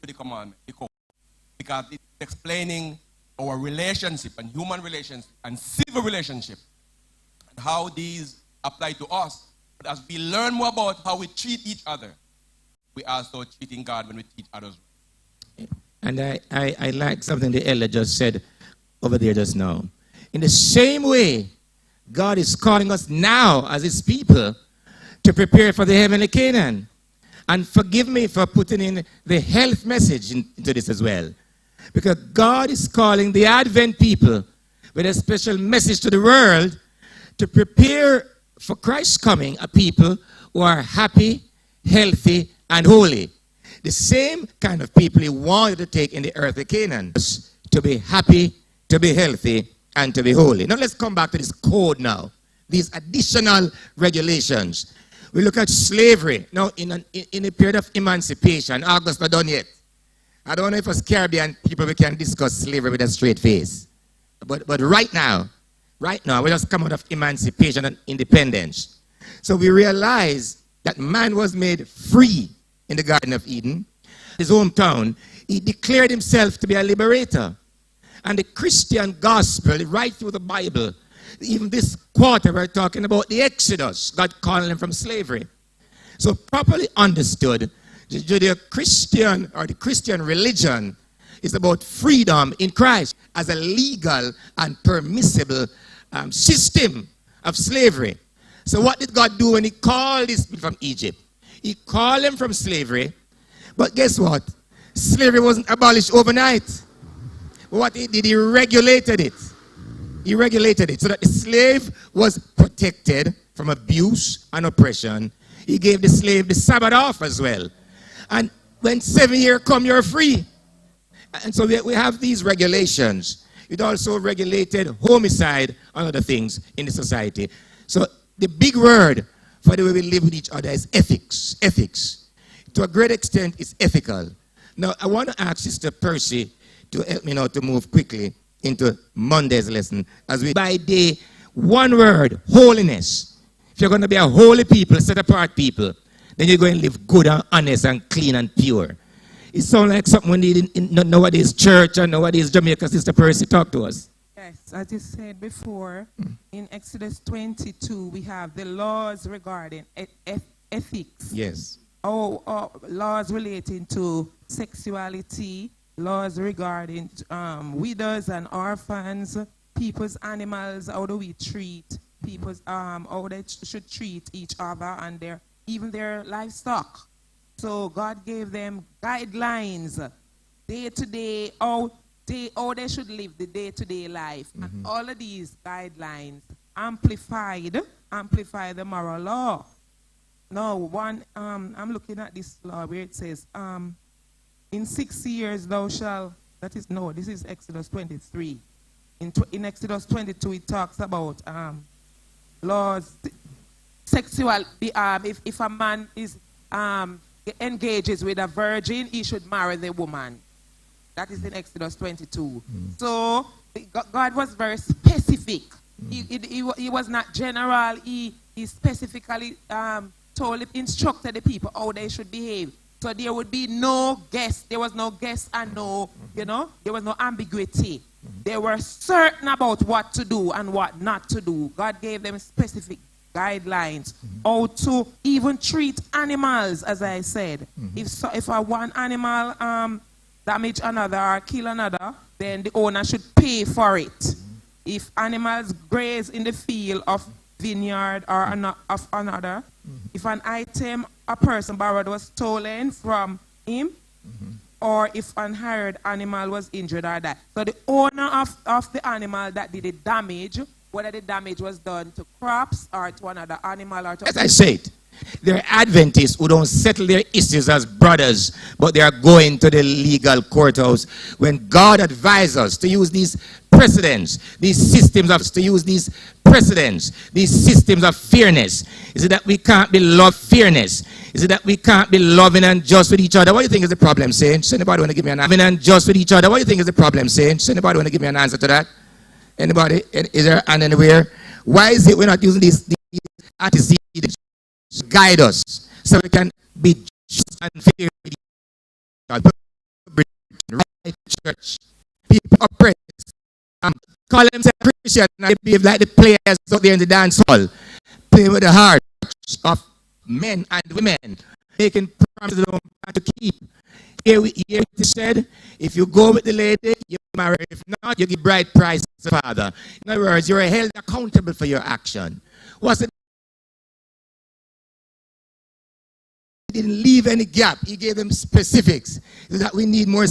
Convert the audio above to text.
to the commandment, the code, because it's explaining our relationship and human relations and civil relationship and how these apply to us. But as we learn more about how we treat each other, we also treating God when we treat others. And I like something the elder just said over there just now. In the same way, God is calling us now as his people to prepare for the heavenly Canaan. And forgive me for putting in the health message into this as well. Because God is calling the Advent people with a special message to the world to prepare for Christ's coming, a people who are happy, healthy, and holy. The same kind of people he wanted to take in the earth of Canaan. To be happy, to be healthy, and to be holy. Now let's come back to this code now. These additional regulations. We look at slavery. Now in a period of emancipation, August not done yet. I don't know if as Caribbean people we can discuss slavery with a straight face. But right now, we just come out of emancipation and independence. So we realize that man was made free in the Garden of Eden. His hometown, he declared himself to be a liberator. And the Christian gospel, right through the Bible, even this quarter we're talking about the Exodus, God calling them from slavery. So properly understood, the Judeo-Christian or the Christian religion is about freedom in Christ as a legal and permissible system of slavery. So what did God do when he called these people from Egypt? He called them from slavery, but guess what? Slavery wasn't abolished overnight. What he did, he regulated it. He regulated it so that the slave was protected from abuse and oppression. He gave the slave the Sabbath off as well. And when 7 years come, you're free. And so we have these regulations. It also regulated homicide and other things in the society. So the big word for the way we live with each other is ethics. Ethics. To a great extent, it's ethical. Now, I want to ask Sister Percy to help me now to move quickly into Monday's lesson. As we, by day, one word, holiness. If you're going to be a holy people, set apart people, then you're going to live good and honest and clean and pure. It sounds like something we need in nowadays church and nowadays Jamaica. Sister Percy, talk to us. Yes, as you said before, in Exodus 22, we have the laws regarding ethics. Yes. Laws relating to sexuality, laws regarding widows and orphans, people's animals, how do we treat people's, how they should treat each other and even their livestock. So God gave them guidelines, day to day, how they should live the day-to-day life. And all of these guidelines amplify the moral law. Now, I'm looking at this law where it says, in 6 years thou shalt, this is Exodus 23. In Exodus 22, it talks about laws, sexual, if a man is engages with a virgin, he should marry the woman. That is in Exodus 22. So God was very specific. He was not general. He specifically instructed the people how they should behave. So there would be no guess. There was no guess and there was no ambiguity. They were certain about what to do and what not to do. God gave them specific guidelines how to even treat animals, as I said. If one animal damage another or kill another, then the owner should pay for it. If animals graze in the field of vineyard or of another, if an item a person borrowed was stolen from him, or if an hired animal was injured or died. So the owner of the animal that did the damage, whether the damage was done to crops or to another animal or to... As I said, there are Adventists who don't settle their issues as brothers, but they are going to the legal courthouse when God advised us to use these precedents, these systems of fairness. Is it that we can't be fairness? Is it that we can't be loving and just with each other? What do you think is the problem, saints? Anybody want to give me an answer? Loving and just with each other. What do you think is the problem, saints? Anybody want to give me an answer to that? Anybody? Is there an anywhere? Why is it we're not using these antecedents to guide us so we can be just and fair with each other? call themselves Christian and they behave like the players out there in the dance hall, play with the hearts of men and women, making promises they don't have to keep. Here it is said, if you go with the lady, you marry. If not, you give bride price to the father. In other words, you're held accountable for your action. What's it? He didn't leave any gap. He gave them specifics. That we need more